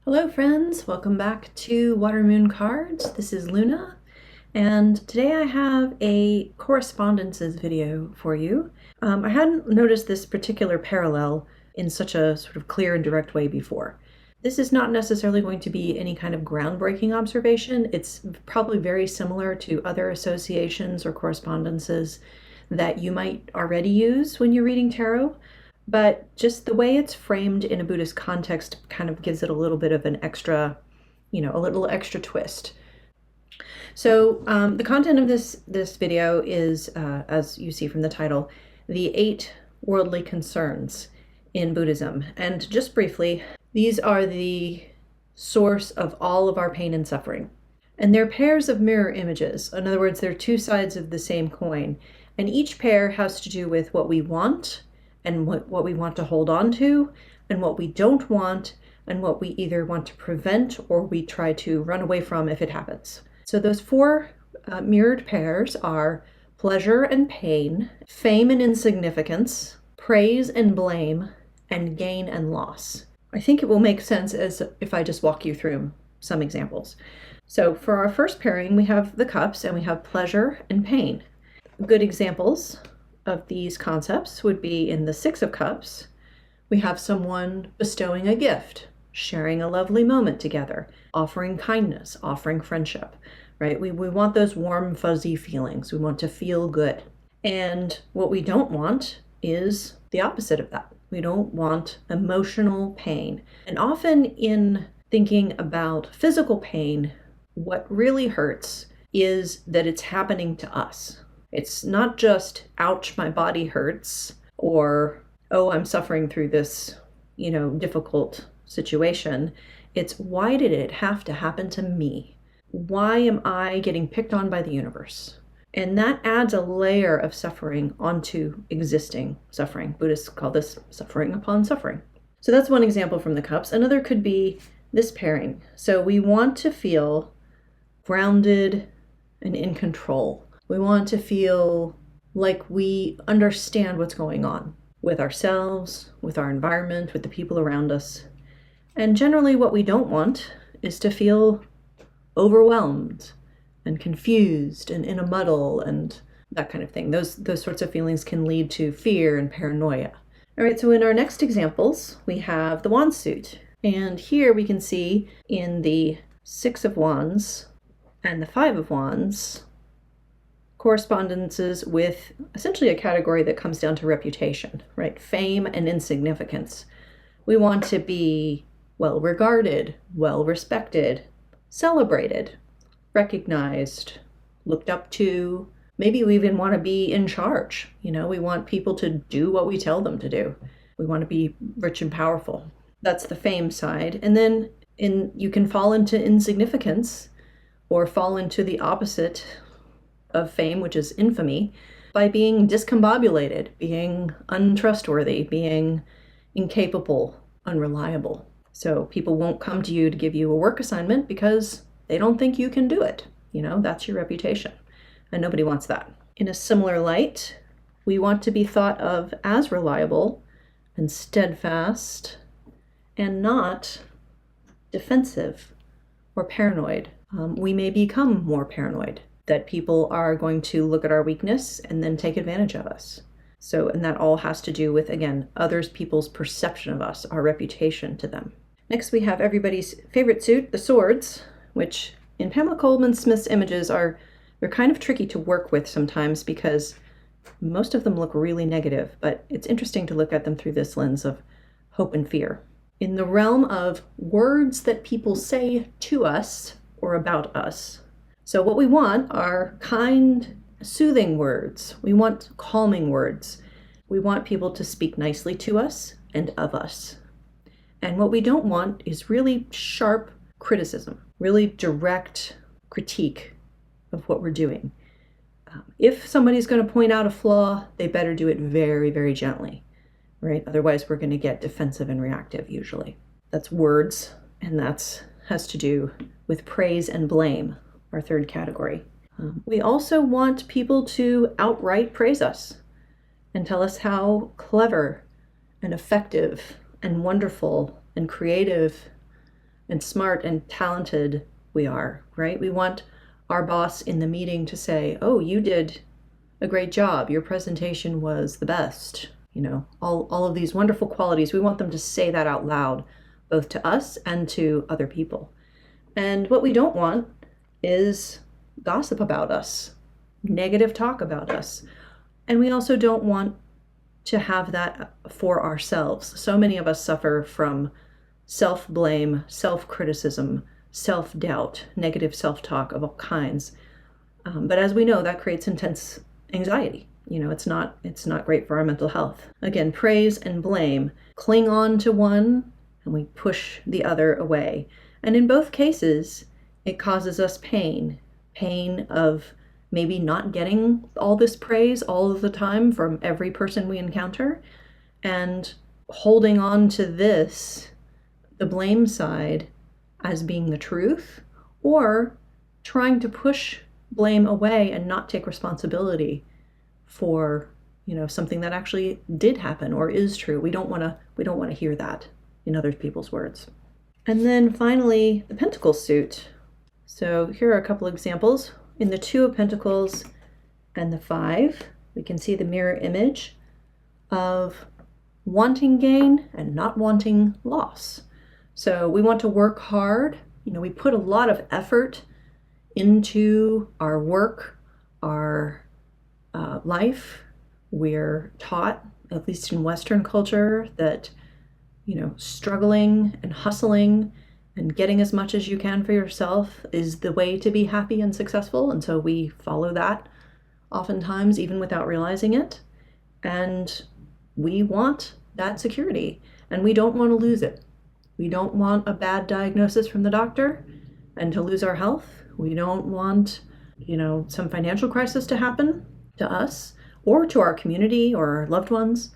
Hello friends, welcome back to Water Moon Cards. This is Luna, and today I have a correspondences video for you. I hadn't noticed this particular parallel in such a sort of clear and direct way before. This is not necessarily going to be any kind of groundbreaking observation. It's probably very similar to other associations or correspondences that you might already use when you're reading tarot. But just the way it's framed in a Buddhist context kind of gives it a little bit of an extra, a little extra twist. So the content of this video is, as you see from the title, the 8 worldly concerns in Buddhism. And just briefly, these are the source of all of our pain and suffering. And they're pairs of mirror images. In other words, they're two sides of the same coin. And each pair has to do with what we want and what we want to hold on to, and what we don't want, and what we either want to prevent or we try to run away from if it happens. So those 4 mirrored pairs are pleasure and pain, fame and insignificance, praise and blame, and gain and loss. I think it will make sense as if I just walk you through some examples. So for our first pairing, we have the cups and we have pleasure and pain. Good examples of these concepts would be in the 6 of Cups. We have someone bestowing a gift, sharing a lovely moment together, offering kindness, offering friendship, right? We want those warm, fuzzy feelings. We want to feel good. And what we don't want is the opposite of that. We don't want emotional pain. And often in thinking about physical pain, what really hurts is that it's happening to us. It's not just, ouch, my body hurts, or, oh, I'm suffering through this, difficult situation. It's, why did it have to happen to me? Why am I getting picked on by the universe? And that adds a layer of suffering onto existing suffering. Buddhists call this suffering upon suffering. So that's one example from the cups. Another could be this pairing. So we want to feel grounded and in control. We want to feel like we understand what's going on with ourselves, with our environment, with the people around us. And generally what we don't want is to feel overwhelmed and confused and in a muddle and that kind of thing. Those sorts of feelings can lead to fear and paranoia. All right, so in our next examples, we have the Wand suit. And here we can see in the 6 of Wands and the 5 of Wands, correspondences with essentially a category that comes down to reputation, right? Fame and insignificance. We want to be well regarded, well respected, celebrated, recognized, looked up to. Maybe we even want to be in charge. We want people to do what we tell them to do. We want to be rich and powerful. That's the fame side. And then you can fall into insignificance or fall into the opposite of fame, which is infamy, by being discombobulated, being untrustworthy, being incapable, unreliable. So people won't come to you to give you a work assignment because they don't think you can do it. That's your reputation. And nobody wants that. In a similar light, we want to be thought of as reliable and steadfast and not defensive or paranoid. We may become more paranoid, that people are going to look at our weakness and then take advantage of us. And that all has to do with, again, people's perception of us, our reputation to them. Next, we have everybody's favorite suit, the swords, which in Pamela Coleman Smith's images they're kind of tricky to work with sometimes because most of them look really negative, but it's interesting to look at them through this lens of hope and fear. In the realm of words that people say to us or about us, so what we want are kind, soothing words. We want calming words. We want people to speak nicely to us and of us. And what we don't want is really sharp criticism, really direct critique of what we're doing. If somebody's going to point out a flaw, they better do it very, very gently, right? Otherwise, we're going to get defensive and reactive usually. That's words, and that has to do with praise and blame, our third category. We also want people to outright praise us and tell us how clever and effective and wonderful and creative and smart and talented we are, right? We want our boss in the meeting to say, oh, you did a great job. Your presentation was the best. You know, all of these wonderful qualities. We want them to say that out loud, both to us and to other people. And what we don't want is gossip about us, negative talk about us. And we also don't want to have that for ourselves. So many of us suffer from self-blame, self-criticism, self-doubt, negative self-talk of all kinds. But as we know, that creates intense anxiety. You know, it's not great for our mental health. Again, praise and blame. Cling on to one and we push the other away. And in both cases, it causes us pain of maybe not getting all this praise all of the time from every person we encounter, and holding on to this, the blame side, as being the truth, or trying to push blame away and not take responsibility for, you know, something that actually did happen or is true. We don't want to hear that in other people's words. And then finally, the Pentacles suit. So here are a couple examples. In the Two of Pentacles and the Five, we can see the mirror image of wanting gain and not wanting loss. So we want to work hard. You know, we put a lot of effort into our work, our life. We're taught, at least in Western culture, that, you know, struggling and hustling and getting as much as you can for yourself is the way to be happy and successful. And so we follow that oftentimes, even without realizing it. And we want that security, and we don't want to lose it. We don't want a bad diagnosis from the doctor and to lose our health. We don't want, you know, some financial crisis to happen to us or to our community or our loved ones.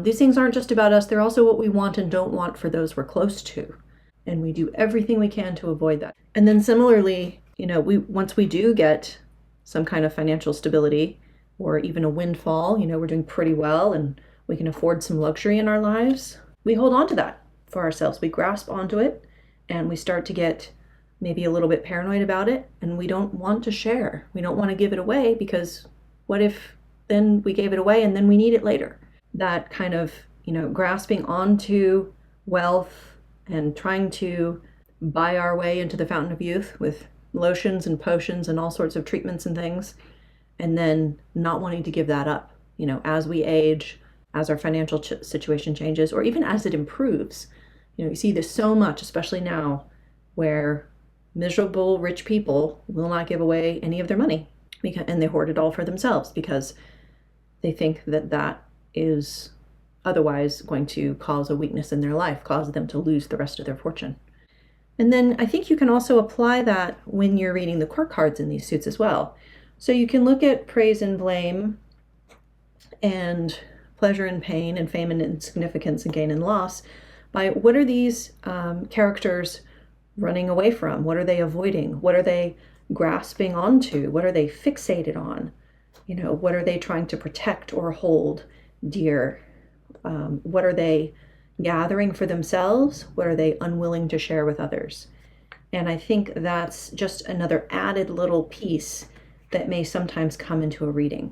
These things aren't just about us. They're also what we want and don't want for those we're close to. And we do everything we can to avoid that. And then similarly, you know, once we do get some kind of financial stability or even a windfall, you know, we're doing pretty well and we can afford some luxury in our lives, we hold on to that for ourselves. We grasp onto it and we start to get maybe a little bit paranoid about it, and we don't want to share. We don't want to give it away, because what if then we gave it away and then we need it later? That kind of, you know, grasping onto wealth and trying to buy our way into the fountain of youth with lotions and potions and all sorts of treatments and things, and then not wanting to give that up, you know, as we age, as our financial situation changes, or even as it improves. You know, you see this so much, especially now, where miserable rich people will not give away any of their money, and they hoard it all for themselves because they think that that is otherwise going to cause a weakness in their life, cause them to lose the rest of their fortune. And then I think you can also apply that when you're reading the court cards in these suits as well. So you can look at praise and blame and pleasure and pain and fame and insignificance and gain and loss by what are these characters running away from? What are they avoiding? What are they grasping onto? What are they fixated on? You know, what are they trying to protect or hold dear? What are they gathering for themselves? What are they unwilling to share with others? And I think that's just another added little piece that may sometimes come into a reading.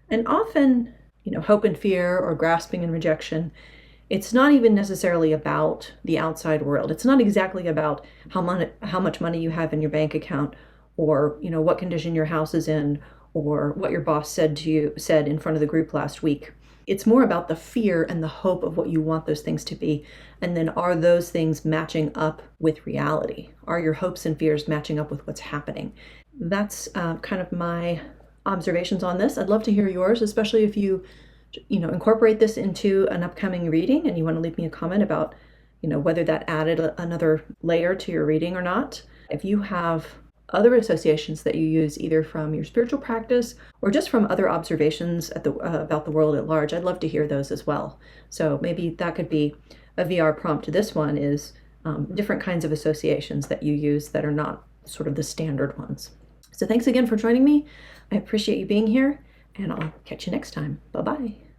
And often, you know, hope and fear or grasping and rejection, it's not even necessarily about the outside world. It's not exactly about how much money you have in your bank account, or, you know, what condition your house is in, or what your boss said in front of the group last week. It's more about the fear and the hope of what you want those things to be. And then are those things matching up with reality? Are your hopes and fears matching up with what's happening? That's kind of my observations on this. I'd love to hear yours, especially if you incorporate this into an upcoming reading and you want to leave me a comment about, you know, whether that added another layer to your reading or not. If you have other associations that you use either from your spiritual practice or just from other observations about the world at large, I'd love to hear those as well. So maybe that could be a VR prompt to this one, is different kinds of associations that you use that are not sort of the standard ones. So thanks again for joining me. I appreciate you being here, and I'll catch you next time. Bye-bye.